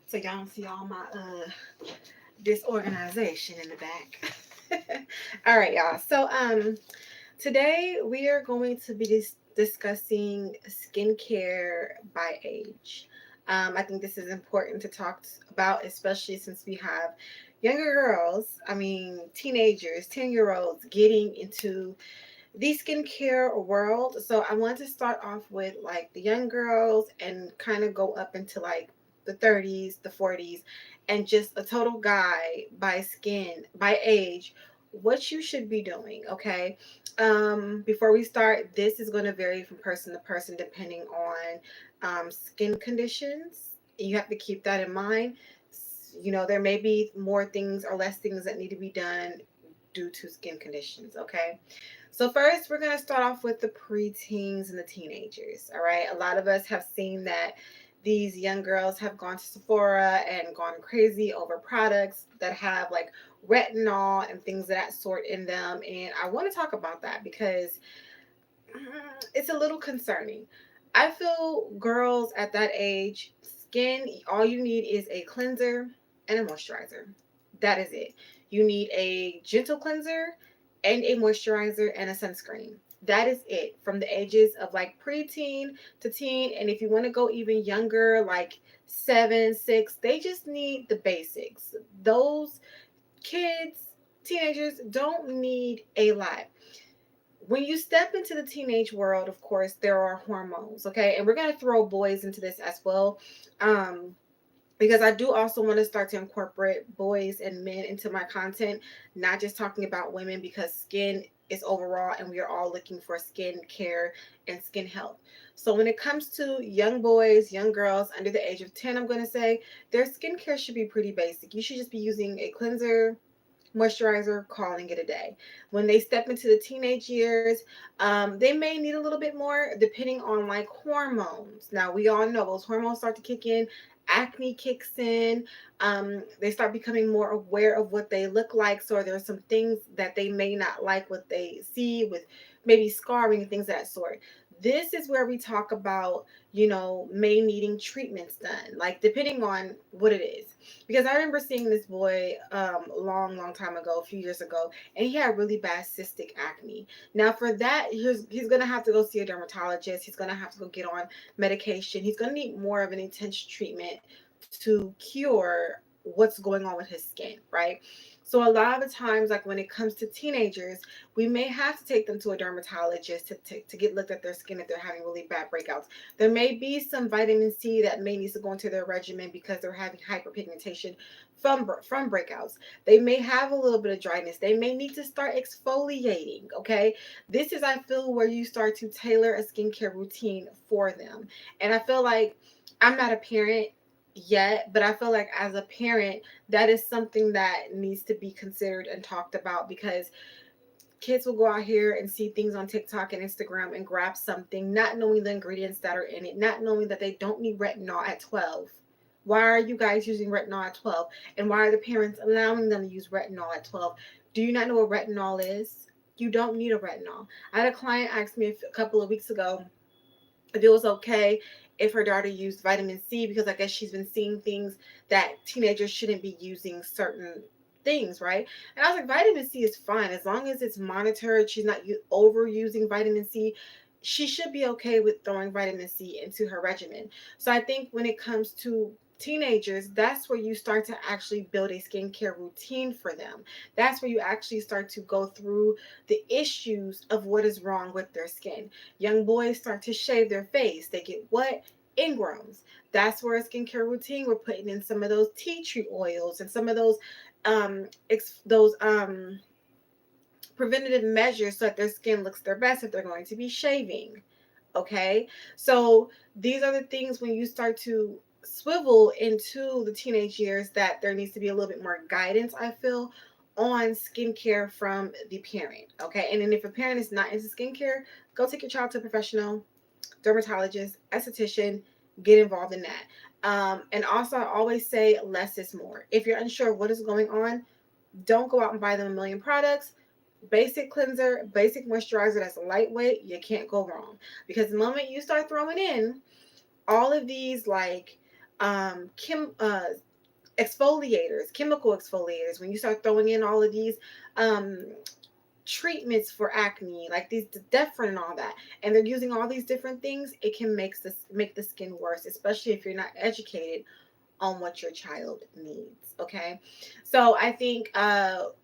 So y'all don't see all my disorganization in the back. All right, y'all. So today we are going to be discussing skincare by age. I think this is important to talk about, especially since we have younger girls, I mean teenagers, 10-year-olds getting into the skincare world. So I want to start off with like the young girls and kind of go up into like the 30s, the 40s, and just a total guide by by age, what you should be doing. Okay. Before we start, this is going to vary from person to person depending on skin conditions. You have to keep that in mind. You know, there may be more things or less things that need to be done due to skin conditions. Okay. So first, we're going to start off with the preteens and the teenagers. All right. A lot of us have seen that these young girls have gone to Sephora and gone crazy over products that have like retinol and things of that sort in them. And I want to talk about that because it's a little concerning. I feel girls at that age, skin, all you need is a cleanser and a moisturizer. That is it. You need a gentle cleanser and a moisturizer and a sunscreen. That is it from the ages of like preteen to teen. And if you want to go even younger, like 7, 6, they just need the basics. Those kids, teenagers don't need a lot. When you step into the teenage world, of course, there are hormones, okay? And we're going to throw boys into this as well. Um, because I do also want to start to incorporate boys and men into my content, not just talking about women, because skin is overall and we are all looking for skin care and skin health. So when it comes to young boys, young girls under the age of 10, I'm going to say their skincare should be pretty basic. You should just be using a cleanser, moisturizer, calling it a day. When they step into the teenage years, they may need a little bit more depending on like hormones. Now, we all know those hormones start to kick in, acne kicks in, they start becoming more aware of what they look like. So, there's some things that they may not like what they see with maybe scarring and things of that sort. This is where we talk about, may needing treatments done, like depending on what it is, because I remember seeing this boy long time ago, a few years ago, and he had really bad cystic acne. Now for that, he's gonna have to go see a dermatologist. He's gonna have to go get on medication. He's gonna need more of an intense treatment to cure what's going on with his skin, right? So a lot of the times, like when it comes to teenagers, we may have to take them to a dermatologist to get looked at their skin if they're having really bad breakouts. There may be some vitamin C that may need to go into their regimen because they're having hyperpigmentation from breakouts. They may have a little bit of dryness. They may need to start exfoliating. Okay, this is, I feel, where you start to tailor a skincare routine for them. And I feel like I'm not a parent yet, but I feel like as a parent, that is something that needs to be considered and talked about, because kids will go out here and see things on TikTok and Instagram and grab something, not knowing the ingredients that are in it, not knowing that they don't need retinol at 12. Why are you guys using retinol at 12? And why are the parents allowing them to use retinol at 12? Do you not know what retinol is? You don't need a retinol. I had a client ask me a couple of weeks ago if it was okay if her daughter used vitamin C, because I guess she's been seeing things that teenagers shouldn't be using certain things, right? And I was like, vitamin C is fine as long as it's monitored. She's not overusing vitamin C. She should be okay with throwing vitamin C into her regimen. So I think when it comes to teenagers, that's where you start to actually build a skincare routine for them. That's where you actually start to go through the issues of what is wrong with their skin. Young boys start to shave their face. They get what? Ingrowns. That's where a skincare routine, we're putting in some of those tea tree oils and some of those those preventative measures so that their skin looks their best if they're going to be shaving. Okay? So these are the things when you start to swivel into the teenage years that there needs to be a little bit more guidance, I feel, on skincare from the parent. Okay? And then if a parent is not into skincare, go take your child to a professional, dermatologist, esthetician, get involved in that. And also, I always say less is more. If you're unsure what is going on, don't go out and buy them a million products. Basic cleanser, basic moisturizer that's lightweight, you can't go wrong. Because the moment you start throwing in all of these like Kim exfoliators, chemical exfoliators, when you start throwing in all of these um treatments for acne, like these Defrin and all that, and they're using all these different things, it can make the skin worse, especially if you're not educated on what your child needs. Okay, so I think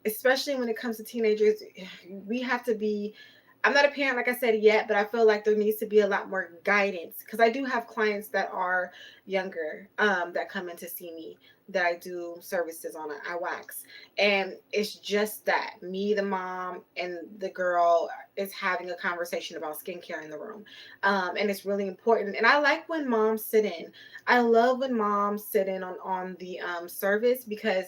especially when it comes to teenagers, we have to be, I'm not a parent like I said yet, but I feel like there needs to be a lot more guidance, because I do have clients that are younger, that come in to see me, that I do services on. I wax, and it's just that me, the mom, and the girl is having a conversation about skincare in the room, and it's really important. And I like when moms sit in. I love when moms sit in on the service, because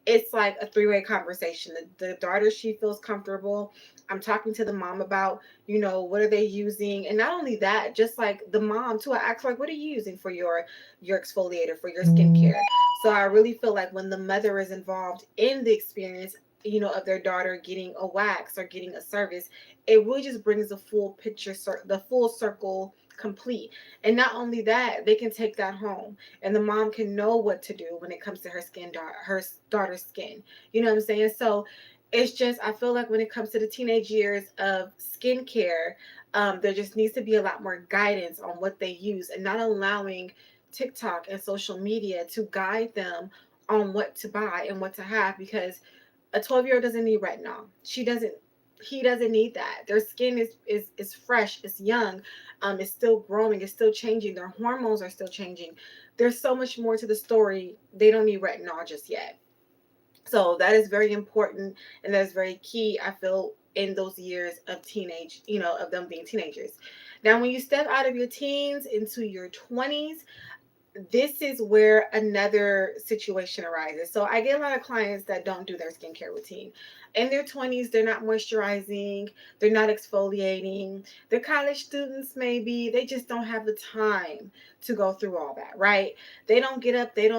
it's like a three-way conversation. The daughter, she feels comfortable. I'm talking to the mom about, what are they using? And not only that, just like the mom too, I ask, like, what are you using for your exfoliator, for your skincare? So I really feel like when the mother is involved in the experience, of their daughter getting a wax or getting a service, it really just brings the full picture, the full circle complete. And not only that, they can take that home, and the mom can know what to do when it comes to her daughter's skin. You know what I'm saying? So it's just, I feel like when it comes to the teenage years of skincare, there just needs to be a lot more guidance on what they use, and not allowing TikTok and social media to guide them on what to buy and what to have, because a 12-year-old doesn't need retinol. He doesn't need that. Their skin is fresh, it's young, it's still growing, it's still changing, their hormones are still changing. There's so much more to the story. They don't need retinol just yet. So that is very important, and that's very key, I feel, in those years of teenage, of them being teenagers. Now, when you step out of your teens into your 20s, this is where another situation arises. So I get a lot of clients that don't do their skincare routine. In their 20s, they're not moisturizing, they're not exfoliating. They're college students, maybe. They just don't have the time to go through all that, right? They don't get up, they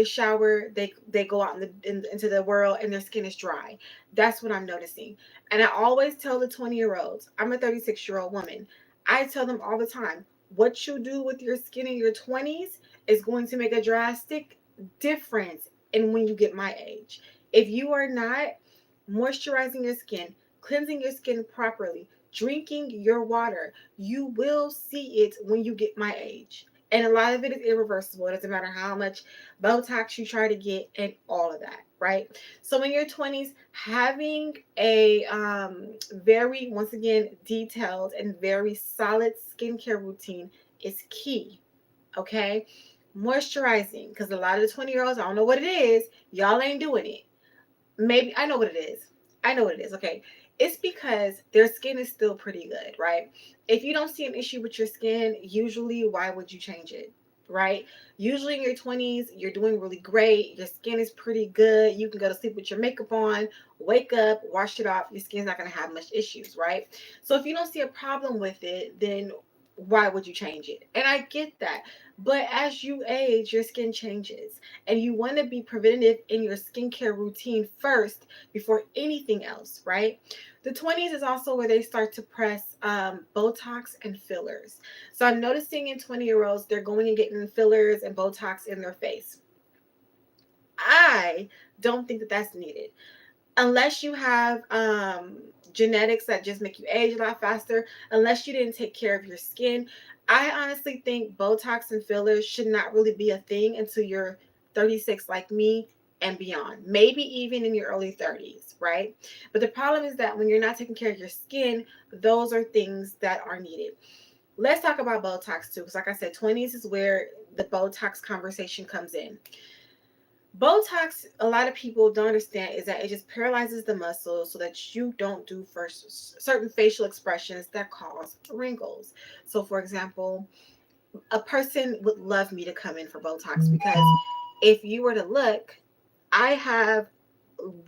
shower, they go out into the world, and their skin is dry. That's what I'm noticing. And I always tell the 20-year-olds, I'm a 36-year-old woman. I tell them all the time, what you do with your skin in your 20s is going to make a drastic difference in when you get my age. If you are not moisturizing your skin, cleansing your skin properly, drinking your water, you will see it when you get my age. And a lot of it is irreversible. It doesn't matter how much Botox you try to get and all of that, right? So in your 20s, having a very, once again, detailed and very solid skincare routine is key. Okay, moisturizing, because a lot of the 20-year-olds, I don't know what it is, y'all ain't doing it. Maybe I know what it is. I know what it is. Okay, it's because their skin is still pretty good, right? If you don't see an issue with your skin, usually why would you change it? Right? Usually in your 20s, you're doing really great. Your skin is pretty good. You can go to sleep with your makeup on, wake up, wash it off. Your skin's not going to have much issues, right? So if you don't see a problem with it, then why would you change it? And I get that. But as you age, your skin changes, and you want to be preventative in your skincare routine first before anything else, right? The 20s is also where they start to press Botox and fillers. So I'm noticing in 20-year-olds, they're going and getting fillers and Botox in their face. I don't think that that's needed unless you have genetics that just make you age a lot faster, unless you didn't take care of your skin. I honestly think Botox and fillers should not really be a thing until you're 36 like me and beyond, maybe even in your early 30s, right? But the problem is that when you're not taking care of your skin, those are things that are needed. Let's talk about Botox too, because like I said, 20s is where the Botox conversation comes in. Botox, a lot of people don't understand, is that it just paralyzes the muscles so that you don't do first certain facial expressions that cause wrinkles. So, for example, a person would love me to come in for Botox, because if you were to look, I have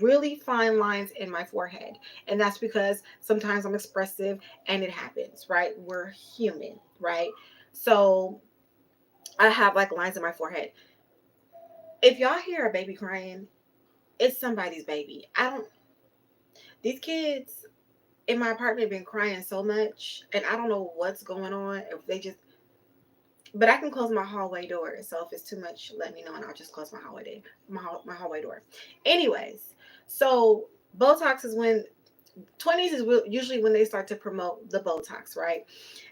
really fine lines in my forehead, and that's because sometimes I'm expressive and it happens, right? We're human, right? So I have like lines in my forehead. If y'all hear a baby crying, it's somebody's baby. I don't, these kids in my apartment have been crying so much, and I don't know what's going on. If they just, But I can close my hallway door. So if it's too much, let me know and I'll just close my hallway door. Anyways, so Botox is when 20s is usually when they start to promote the Botox, right?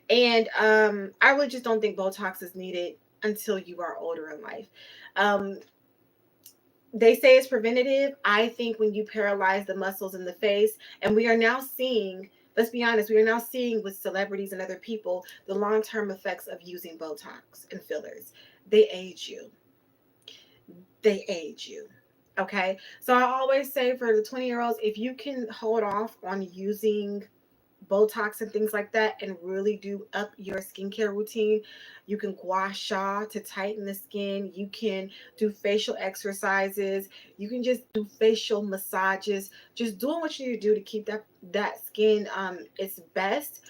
And I really just don't think Botox is needed until you are older in life. Um, they say it's preventative. I think when you paralyze the muscles in the face, and we are now seeing, let's be honest, we are now seeing with celebrities and other people the long term effects of using Botox and fillers. They age you. They age you. Okay. So I always say for the 20-year-olds, if you can hold off on using Botox and things like that and really do up your skincare routine. You can gua sha to tighten the skin. You can do facial exercises. You can just do facial massages. Just doing what you need to do to keep that skin its best.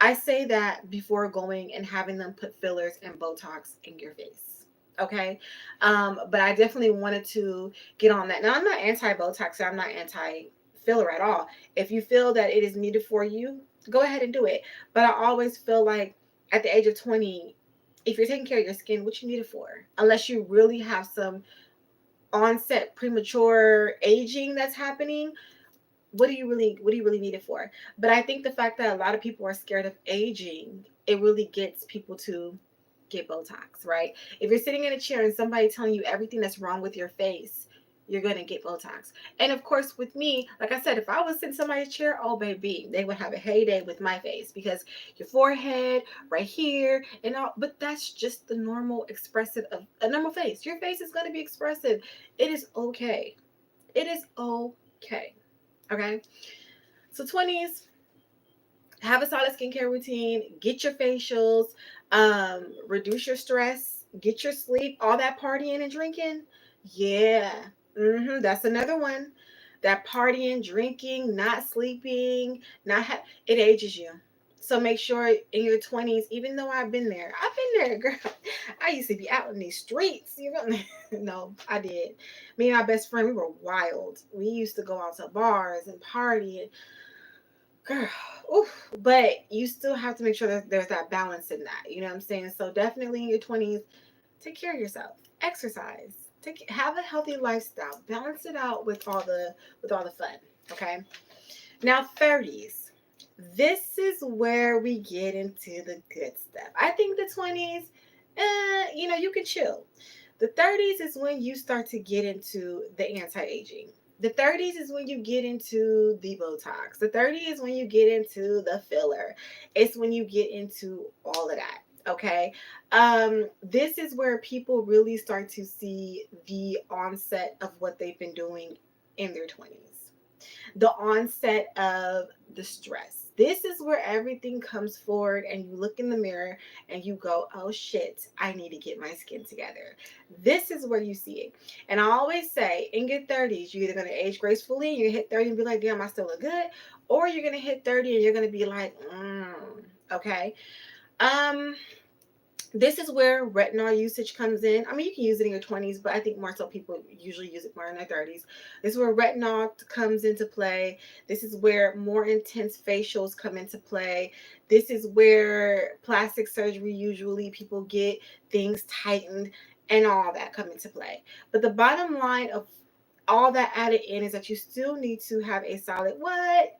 I say that before going and having them put fillers and Botox in your face. Okay. But I definitely wanted to get on that. Now I'm not anti Botox, I'm not anti filler at all. If you feel that it is needed for you, go ahead and do it. But I always feel like at the age of 20, if you're taking care of your skin, what you need it for? Unless you really have some onset premature aging that's happening, what do you really need it for? But I think the fact that a lot of people are scared of aging, it really gets people to get Botox, right? If you're sitting in a chair and somebody telling you everything that's wrong with your face, you're gonna get Botox. And of course, with me, like I said, if I was in somebody's chair, oh baby, they would have a heyday with my face because your forehead, right here, and all. But that's just the normal expressive of a normal face. Your face is gonna be expressive. It is okay. It is okay. Okay. So 20s, have a solid skincare routine, get your facials, reduce your stress, get your sleep, all that partying and drinking. Yeah. That's another one. That partying, drinking, not sleeping, it ages you. So make sure in your 20s, even though I've been there, girl. I used to be out in these streets. You know, no, I did. Me and my best friend, we were wild. We used to go out to bars and party. Girl, oof. But you still have to make sure that there's that balance in that. You know what I'm saying? So definitely in your 20s, take care of yourself. Exercise. Have a healthy lifestyle. Balance it out with all the fun. Okay. Now 30s. This is where we get into the good stuff. I think the 20s, you can chill. The 30s is when you start to get into the anti-aging. The 30s is when you get into the Botox. The 30s is when you get into the filler. It's when you get into all of that. Okay. This is where people really start to see the onset of what they've been doing in their 20s, the onset of the stress. This is where everything comes forward and you look in the mirror and you go, oh shit, I need to get my skin together. This is where you see it. And I always say in your 30s, you're either going to age gracefully and you hit 30 and be like, damn, I still look good. Or you're going to hit 30 and you're going to be like, okay. Um, this is where retinol usage comes in. I mean, you can use it in your 20s, but I think more so people usually use it more in their 30s. This is where retinol comes into play. This is where more intense facials come into play. This is where plastic surgery, usually people get things tightened and all that come into play. But the bottom line of all that added in is that you still need to have a solid what?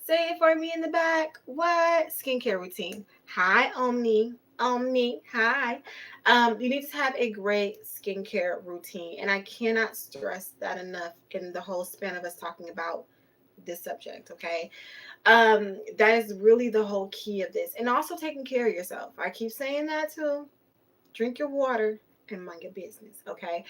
Say it for me in the back. What? Skincare routine. Hi, Omni. Hi. You need to have a great skincare routine. And I cannot stress that enough in the whole span of us talking about this subject. Okay. That is really the whole key of this. And also taking care of yourself. I keep saying that too. Drink your water and mind your business. Okay.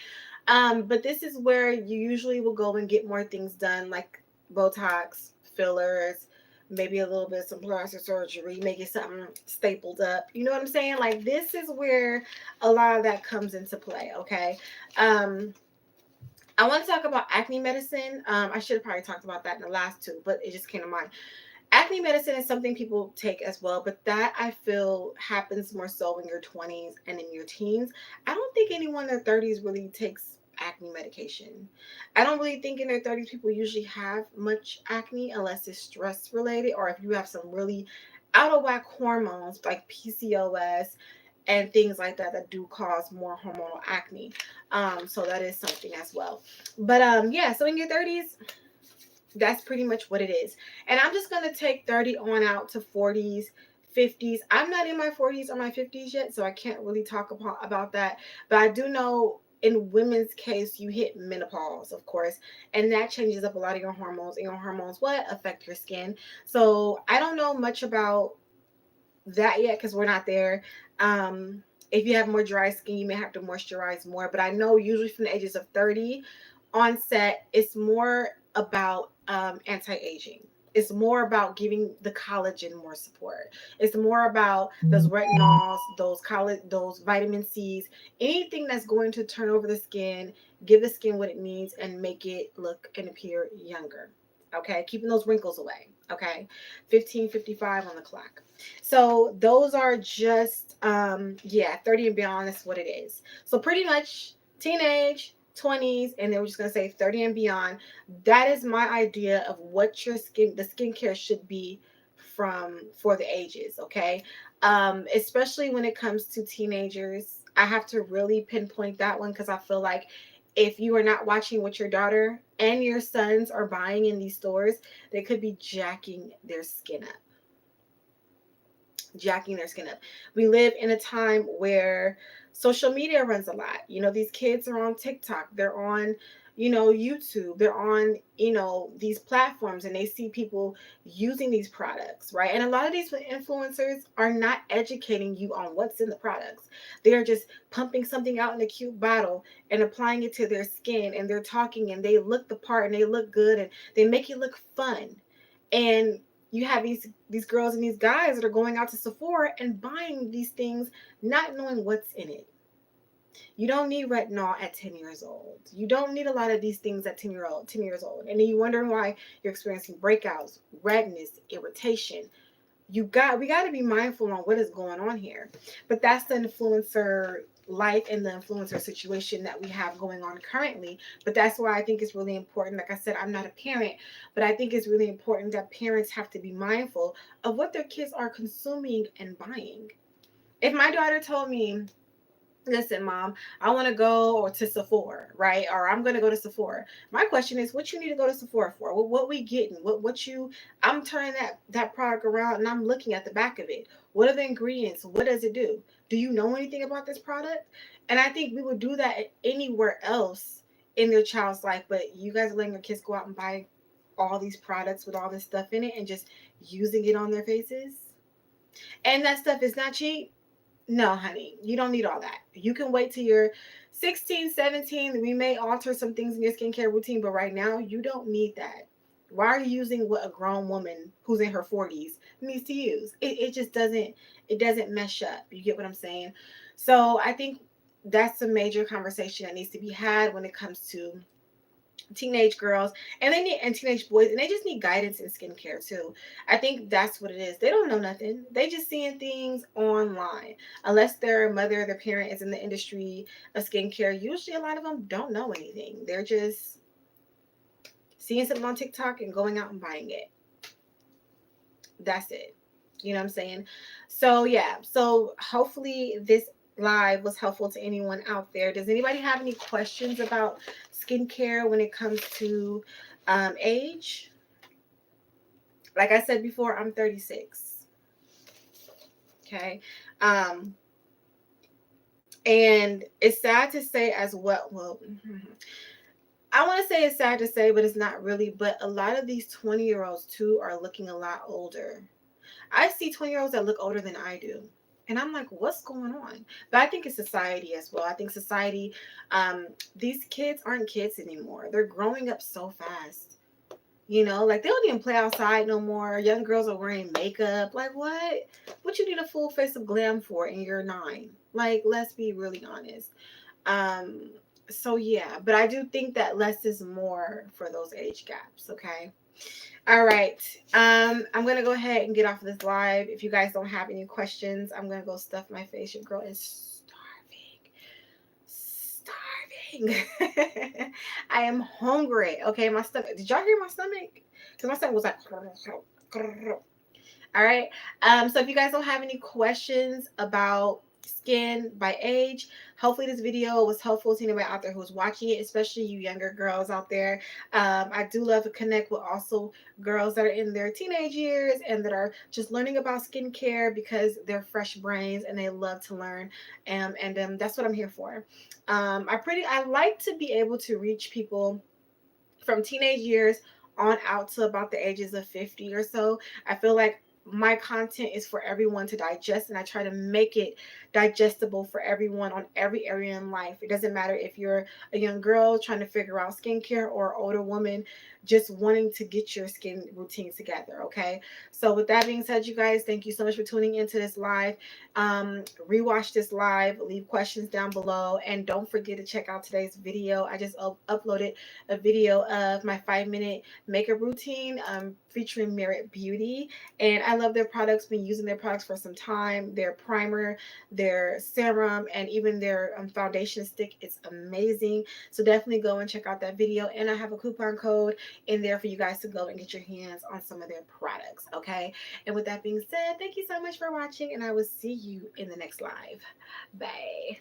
But this is where you usually will go and get more things done, like Botox, fillers, maybe a little bit of some plastic surgery, maybe something stapled up. You know what I'm saying? Like this is where a lot of that comes into play. Okay. Um, I want to talk about acne medicine. I should have probably talked about that in the last two, but it just came to mind. Acne medicine is something people take as well, but that I feel happens more so in your 20s and in your teens. I don't think anyone in their 30s really takes acne medication. I don't really think in their 30s people usually have much acne unless it's stress related or if you have some really out of whack hormones like PCOS and things like that that do cause more hormonal acne. So that is something as well. But yeah, so in your 30s, that's pretty much what it is. And I'm just gonna take 30 on out to 40s, 50s. I'm not in my 40s or my 50s yet, so I can't really talk about that. But I do know in women's case, you hit menopause, of course, and that changes up a lot of your hormones. And your hormones what affect your skin. So I don't know much about that yet because we're not there. If you have more dry skin, you may have to moisturize more. But I know usually from the ages of 30 onset, it's more about anti-aging. It's more about giving the collagen more support. It's more about those retinols, those vitamin C's, anything that's going to turn over the skin, give the skin what it needs, and make it look and appear younger. Okay, keeping those wrinkles away. Okay, 15:55 on the clock. So those are just yeah, 30 and beyond is what it is. So pretty much teenage, 20s, and then we're just gonna say 30 and beyond. That is my idea of what the skincare should be for the ages, okay? Especially when it comes to teenagers. I have to really pinpoint that one because I feel like if you are not watching what your daughter and your sons are buying in these stores, they could be jacking their skin up. We live in a time where social media runs a lot. You know, these kids are on TikTok, they're on, YouTube, they're on, these platforms, and they see people using these products, right? And a lot of these influencers are not educating you on what's in the products. They're just pumping something out in a cute bottle and applying it to their skin, and they're talking and they look the part and they look good and they make it look fun. And you have these girls and these guys that are going out to Sephora and buying these things not knowing what's in it. You don't need retinol at 10 years old. You don't need a lot of these things at 10 years old. And then you're wondering why you're experiencing breakouts, redness, irritation. We got to be mindful on what is going on here. But that's the influencer life and the influencer situation that we have going on currently. But that's why I think it's really important. Like I said, I'm not a parent, but I think it's really important that parents have to be mindful of what their kids are consuming and buying. If my daughter told me, listen, mom, I want to go or to Sephora, right? Or I'm going to go to Sephora. My question is, what you need to go to Sephora for? What we getting? I'm turning that product around and I'm looking at the back of it. What are the ingredients? What does it do? Do you know anything about this product? And I think we would do that anywhere else in their child's life, but you guys are letting your kids go out and buy all these products with all this stuff in it and just using it on their faces. And that stuff is not cheap. No, honey, you don't need all that. You can wait till you're 16, 17. We may alter some things in your skincare routine, but right now you don't need that. Why are you using what a grown woman who's in her 40s needs to use? It just doesn't mesh up. You get what I'm saying? So I think that's a major conversation that needs to be had when it comes to teenage girls and teenage boys, and they just need guidance in skincare too. I think that's what it is. They don't know nothing. They just seeing things online. Unless their mother or their parent is in the industry of skincare, usually a lot of them don't know anything. They're just seeing something on TikTok and going out and buying it. That's it. You know what I'm saying? So yeah. So hopefully this live was helpful to anyone out there. Does anybody have any questions about skincare when it comes to age? Like I said before, I'm 36. Okay. And it's sad to say as well. Well, I want to say it's sad to say, but it's not really. But a lot of these 20-year-olds too are looking a lot older. I see 20-year-olds that look older than I do. And I'm like, what's going on? But I think it's society as well. I think society, these kids aren't kids anymore. They're growing up so fast. Like they don't even play outside no more. Young girls are wearing makeup. Like what? What you need a full face of glam for and you're 9? Like, let's be really honest. So yeah, but I do think that less is more for those age gaps, okay? All right. I'm gonna go ahead and get off of this live. If you guys don't have any questions, I'm gonna go stuff my face. Your girl is starving. I am hungry. Okay, my stomach. Did y'all hear my stomach? Because my stomach was like. All right. So if you guys don't have any questions about Skin by Age. Hopefully this video was helpful to anybody out there who's watching it, especially you younger girls out there. I do love to connect with also girls that are in their teenage years and that are just learning about skincare because they're fresh brains and they love to learn. And that's what I'm here for. I like to be able to reach people from teenage years on out to about the ages of 50 or so. I feel like my content is for everyone to digest, and I try to make it digestible for everyone on every area in life. It doesn't matter if you're a young girl trying to figure out skincare or an older woman just wanting to get your skin routine together. Okay, so with that being said, you guys, thank you so much for tuning into this live. Rewatch this live, leave questions down below, and don't forget to check out today's video. I just uploaded a video of my 5-minute makeup routine featuring Merit Beauty. And I love their products, been using their products for some time. Their primer, their serum, and even their foundation stick is amazing. So definitely go and check out that video. And I have a coupon code in there for you guys to go and get your hands on some of their products. Okay. And with that being said, thank you so much for watching, and I will see you in the next live. Bye.